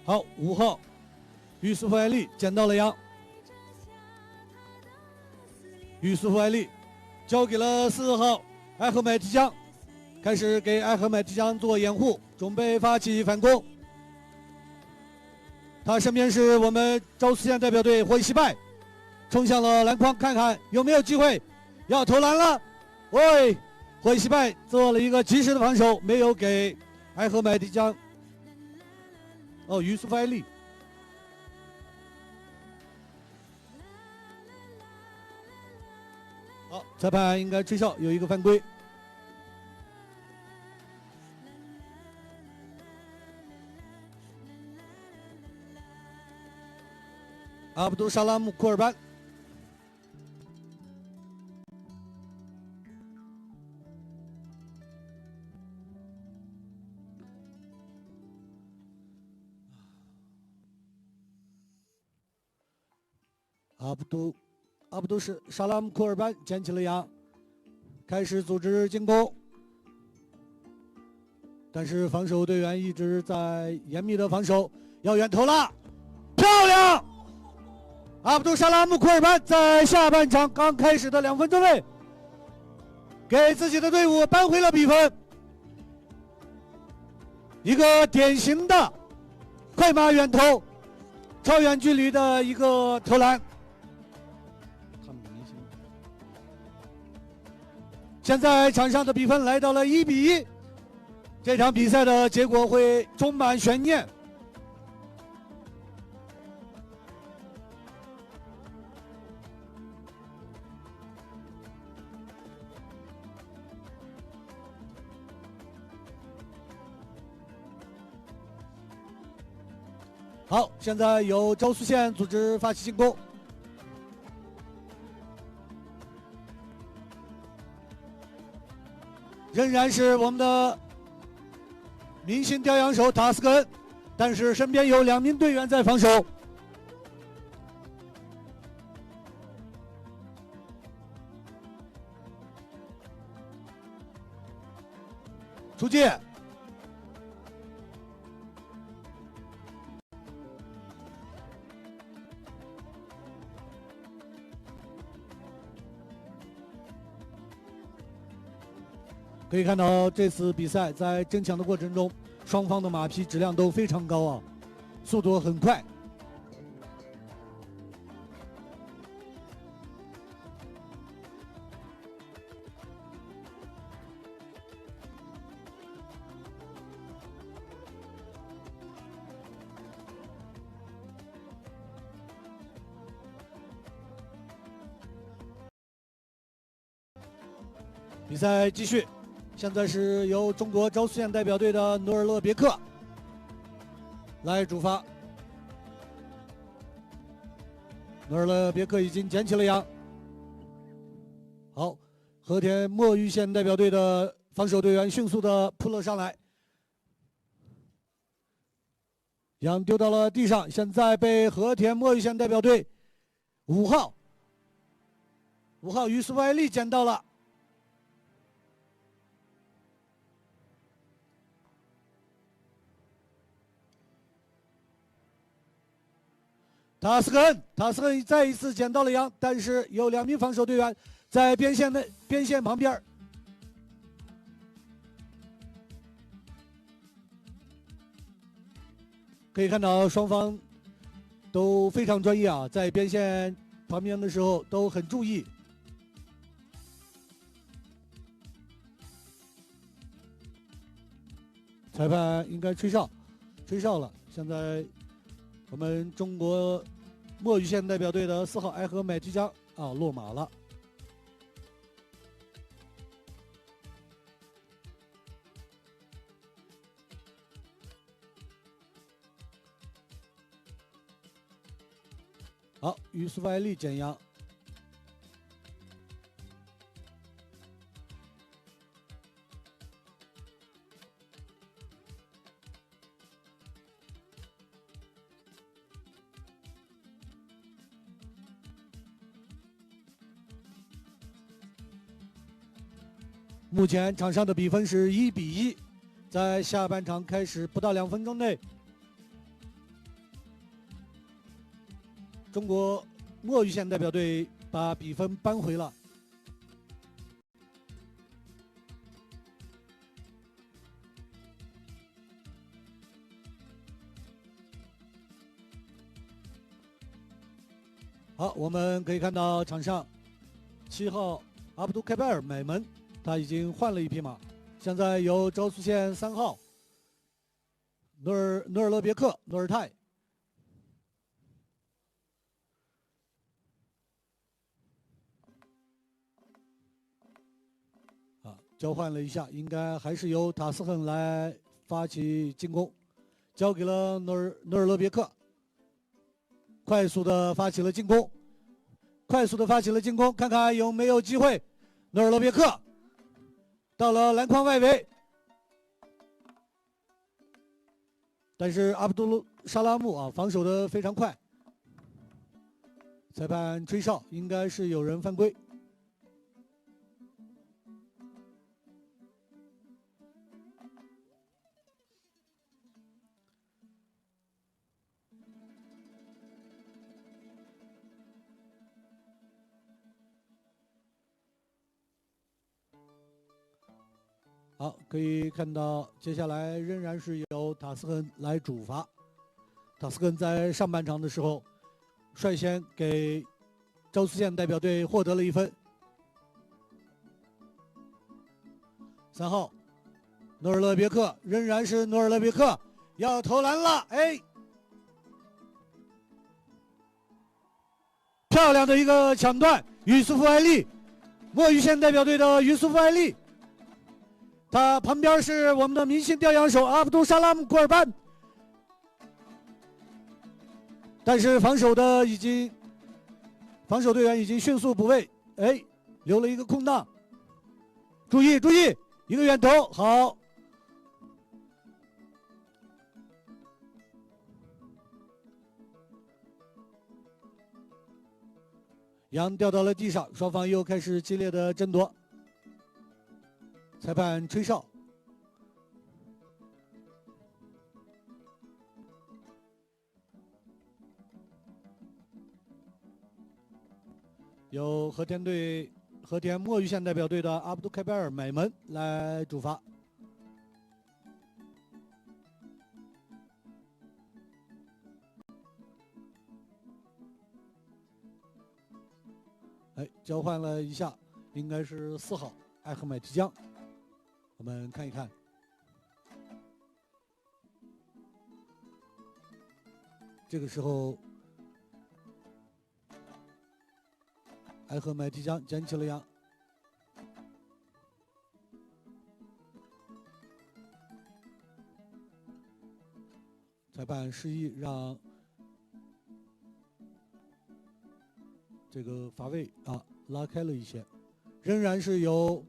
好，5号于苏弗艾利捡到了羊，于苏弗艾利交给了4号艾赫迈提江，开始给艾赫迈提江做掩护，准备发起反攻。他身边是我们周四县代表队霍伊西拜，冲向了篮筐，看看有没有机会要投篮了。喂，霍伊西拜做了一个及时的防守，没有给艾赫迈提江。哦，于苏弗艾利。好，裁判应该吹哨，有一个犯规。阿卜杜沙拉木库尔班。阿卜杜是沙拉姆库尔班捡起了羊，开始组织进攻，但是防守队员一直在严密的防守，要远投了，漂亮！阿卜杜沙拉姆库尔班在下半场刚开始的2分钟内，给自己的队伍扳回了比分，一个典型的快马远投，超远距离的一个投篮。现在场上的比分来到了1比1，这场比赛的结果会充满悬念。好，现在由周苏县组织发起进攻。仍然是我们的明星吊羊手塔斯克恩，但是身边有2名队员在防守。出界。可以看到这次比赛在争抢的过程中，双方的马匹质量都非常高啊，速度很快。比赛继续。现在是由中国周苏县代表队的努尔勒别克来主罚。努尔勒别克已经捡起了羊。好，和田墨玉县代表队的防守队员迅速的扑了上来，羊丢到了地上，现在被和田墨玉县代表队5号于苏艾利捡到了。塔斯克恩再一次捡到了羊，但是有2名防守队员在边线旁边。可以看到双方都非常专业啊，在边线旁边的时候都很注意。裁判应该吹哨了。现在我们中国墨鱼县代表队的4号埃和买即将落马了。好，于苏艾利捡羊。目前场上的比分是1比1，在下半场开始不到2分钟内，中国墨鱼县代表队把比分扳回了。好，我们可以看到场上7号阿卜杜凯贝尔买门，他已经换了一匹马，现在由昭苏县3号努尔勒别克努尔泰交换了一下，应该还是由塔斯亨来发起进攻，交给了努尔勒别克。快速的发起了进攻，看看有没有机会。努尔勒别克到了篮筐外围，但是阿卜杜沙拉木防守的非常快。裁判吹哨，应该是有人犯规。好，可以看到，接下来仍然是由塔斯亨来主罚。塔斯亨在上半场的时候，率先给昭苏县代表队获得了1分。3号，努尔勒别克，仍然是努尔勒别克要投篮了，哎，漂亮的一个抢断，于苏夫艾利，墨鱼县代表队的于苏夫艾利。他旁边是我们的明星吊羊手阿卜杜沙拉姆库尔班，但是防守队员已经迅速补位，哎，留了一个空档。注意，一个远投，好。羊掉到了地上，双方又开始激烈的争夺。裁判吹哨，由和田墨鱼县代表队的阿卜杜凯贝尔买门来主罚。哎，交换了一下，应该是4号艾赫迈提江。我们看一看，这个时候，艾赫迈提江捡起了羊，裁判示意让这个罚位拉开了一些，仍然是由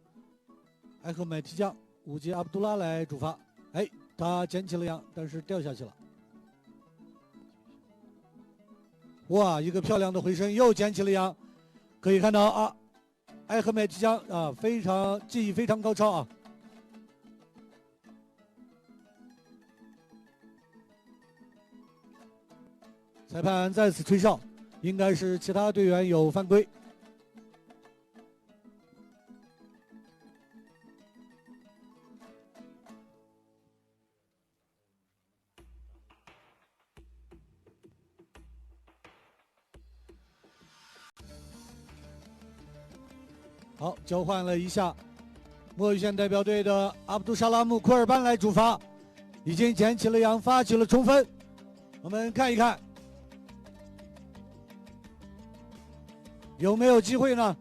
艾赫迈提江乌吉阿卜杜拉来主罚。哎，他捡起了羊，但是掉下去了。哇，一个漂亮的回身，又捡起了羊。可以看到艾赫迈提江技艺非常高超裁判再次吹哨，应该是其他队员有犯规。好，交换了一下，墨鱼县代表队的阿卜杜沙拉木库尔班来主罚，已经捡起了羊，发起了冲分。我们看一看有没有机会呢？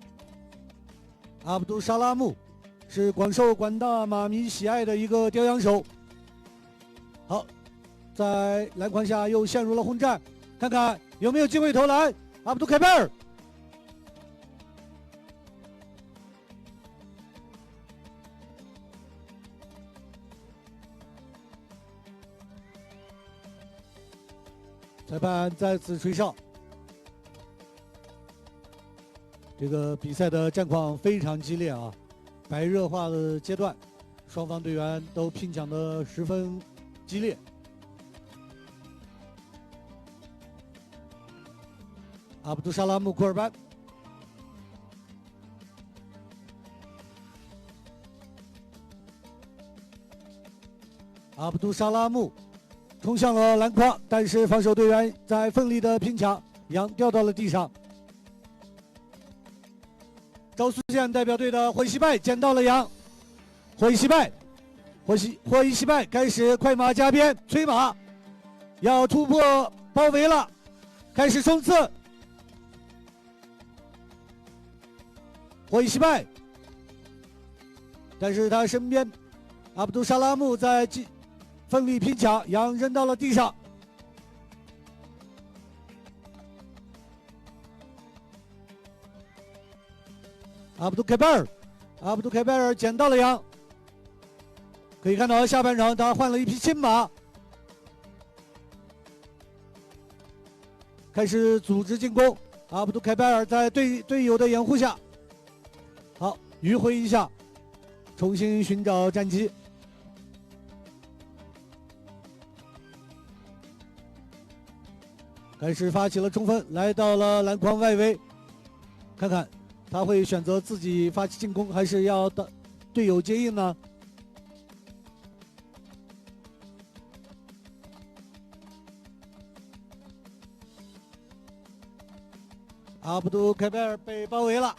阿卜杜沙拉木是广受广大马迷喜爱的一个吊羊手。好，在篮筐下又陷入了混战，看看有没有机会投篮。阿卜杜凯贝尔。裁判再次吹哨，这个比赛的战况非常激烈白热化的阶段，双方队员都拼抢得十分激烈。阿卜杜沙拉木库尔班。阿卜杜沙拉木冲向了篮筐，但是防守队员在奋力的拼抢，杨掉到了地上。周苏县代表队的霍伊西拜捡到了杨，霍伊西拜开始快马加鞭催马，要突破包围了，开始冲刺。霍伊西拜，但是他身边阿卜杜沙拉木在奋力拼抢，杨扔到了地上。阿卜杜凯贝尔捡到了杨，可以看到下半场他换了一匹新马，开始组织进攻。阿卜杜凯贝尔在队友的掩护下，好迂回一下，重新寻找战机。开始发起了冲锋，来到了篮筐外围，看看他会选择自己发起进攻，还是要的队友接应呢？阿卜杜凯贝尔被包围了，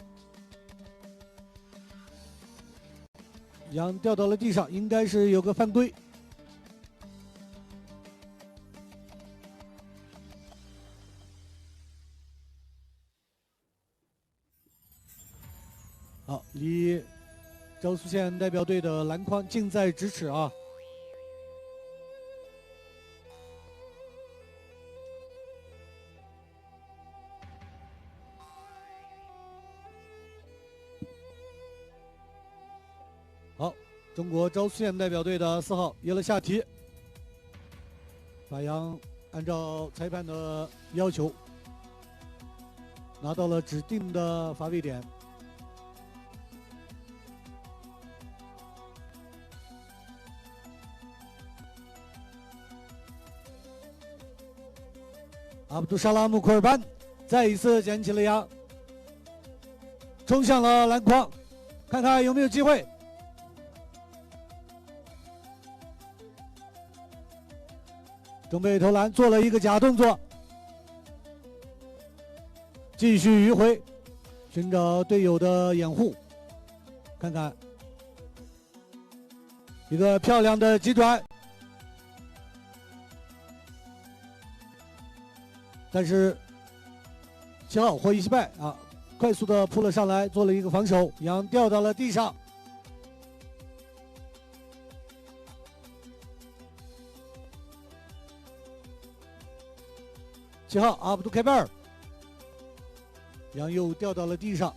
杨掉到了地上，应该是有个犯规。好，离江苏县代表队的篮筐近在咫尺啊！好，中国周苏县代表队的4号耶勒夏提，把杨按照裁判的要求拿到了指定的罚位点。阿卜杜沙拉木库尔班再一次捡起了杨，冲向了篮筐，看看有没有机会。准备投篮，做了一个假动作，继续迂回，寻找队友的掩护，看看一个漂亮的急转。但是7号霍伊西拜啊，快速的扑了上来，做了一个防守，杨掉到了地上。7号阿卜杜凯贝尔，杨又掉到了地上。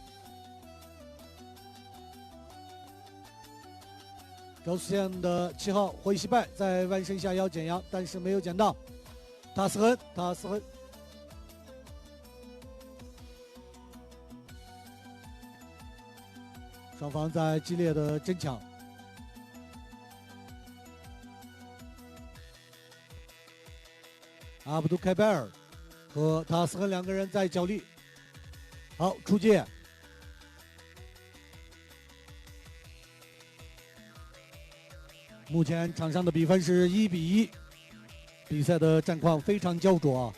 周苏县的7号霍伊西拜在弯身下腰捡杨，但是没有捡到。塔斯亨。双方在激烈的争抢，阿卜杜凯贝尔和塔斯亨两个人在角力。好，出界。目前场上的比分是1比1，比赛的战况非常焦灼啊。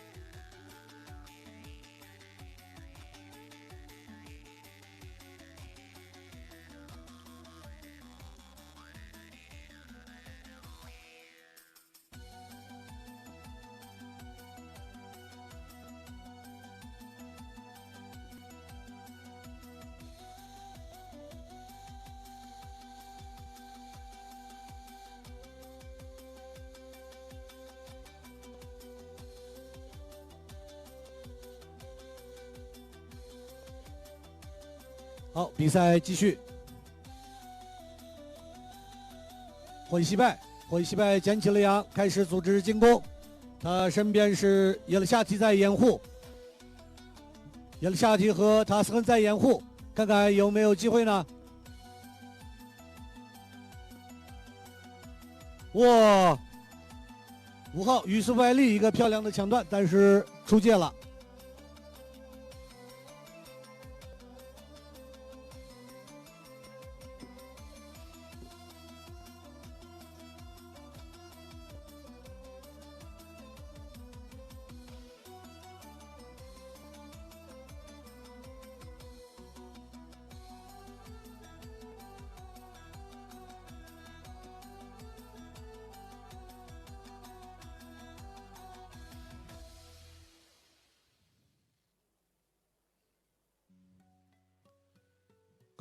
好，比赛继续。霍伊西拜捡起了杨，开始组织进攻。他身边是耶勒夏提在掩护，耶勒夏提和塔斯亨在掩护，看看有没有机会呢？哇，5号于苏白利一个漂亮的抢断，但是出界了。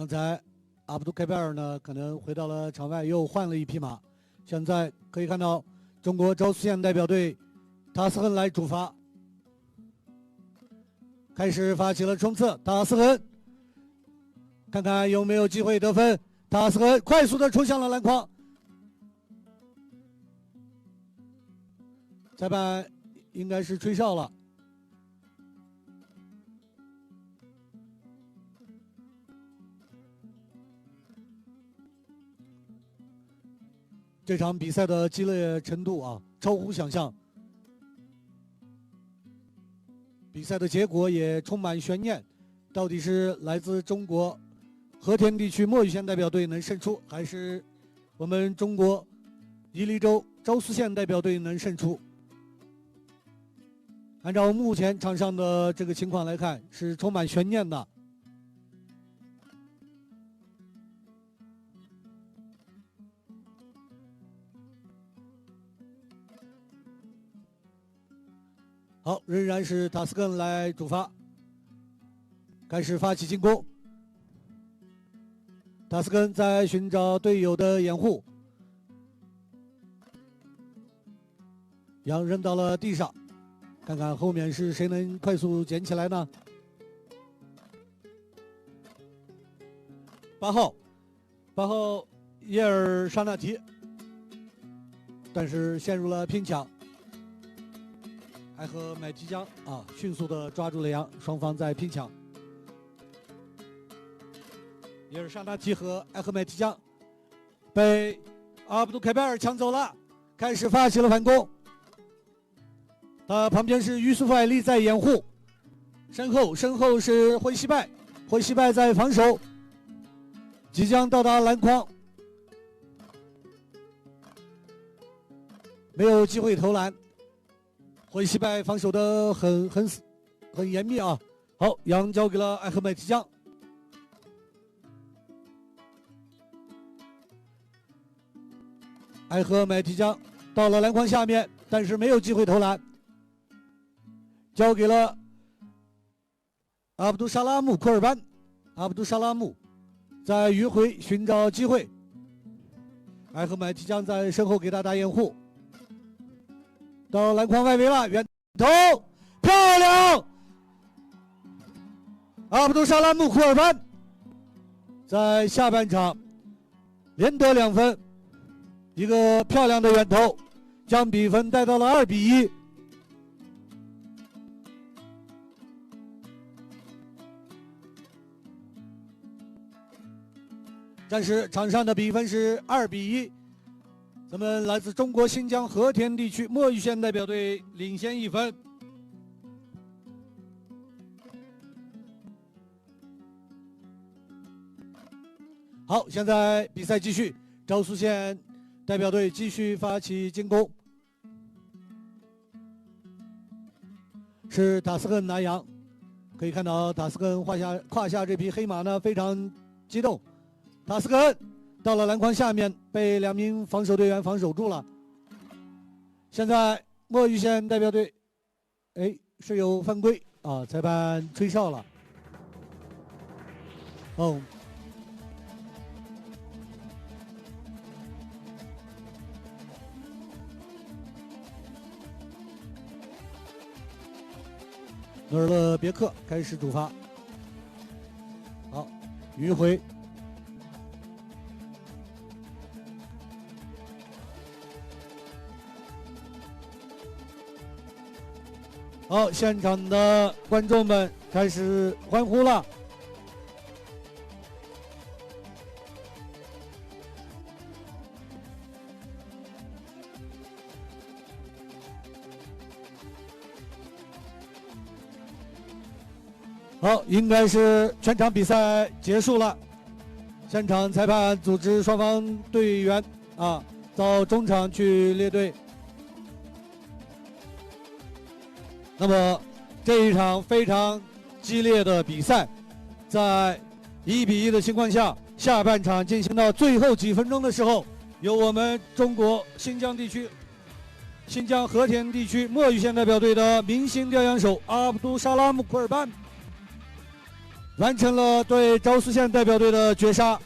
刚才阿卜杜凯贝尔呢，可能回到了场外，又换了一匹马。现在可以看到中国周四县代表队塔斯亨来主罚，开始发起了冲刺。塔斯亨，看看有没有机会得分。塔斯亨快速的冲向了篮筐，裁判应该是吹哨了。这场比赛的激烈程度啊，超乎想象。比赛的结果也充满悬念，到底是来自中国和田地区墨鱼县代表队能胜出，还是我们中国伊犁州昭苏县代表队能胜出？按照目前场上的这个情况来看，是充满悬念的。好，仍然是塔斯根来主罚，开始发起进攻。塔斯根在寻找队友的掩护，杨扔到了地上，看看后面是谁能快速捡起来呢？8号耶尔沙纳提，但是陷入了拼抢。埃和买提江啊，迅速的抓住了杨，双方在拼抢。耶尔沙纳提和埃和买提江被阿卜杜凯贝尔抢走了，开始发起了反攻。他旁边是于苏夫艾利在掩护，身后是灰西拜在防守，即将到达篮筐，没有机会投篮。灰西拜防守的很严密啊。好，杨交给了埃和麦提江。埃和麦提江到了篮筐下面，但是没有机会投篮，交给了阿卜杜沙拉木库尔班。阿卜杜沙拉木在迂回寻找机会，埃和麦提江在身后给他打掩护。到篮筐外围了，远投漂亮！阿卜杜沙拉木库尔班在下半场连得2分，一个漂亮的远投，将比分带到了2比1。暂时场上的比分是2比1。咱们来自中国新疆和田地区墨鱼县代表队领先1分。好，现在比赛继续，昭苏县代表队继续发起进攻，是塔斯根南洋。可以看到塔斯根胯下这匹黑马呢非常激动，塔斯根到了篮筐下面，被2名防守队员防守住了。现在墨鱼县代表队，是有犯规啊，裁判吹哨了。哦，努尔勒别克开始主罚。好，迂回。好，现场的观众们开始欢呼了。好，应该是全场比赛结束了。现场裁判组织双方队员到中场去列队。那么这一场非常激烈的比赛，在1比1的情况下，下半场进行到最后几分钟的时候，由我们中国新疆和田地区墨鱼县代表队的明星吊洋手阿卜杜沙拉木库尔班完成了对周四县代表队的绝杀。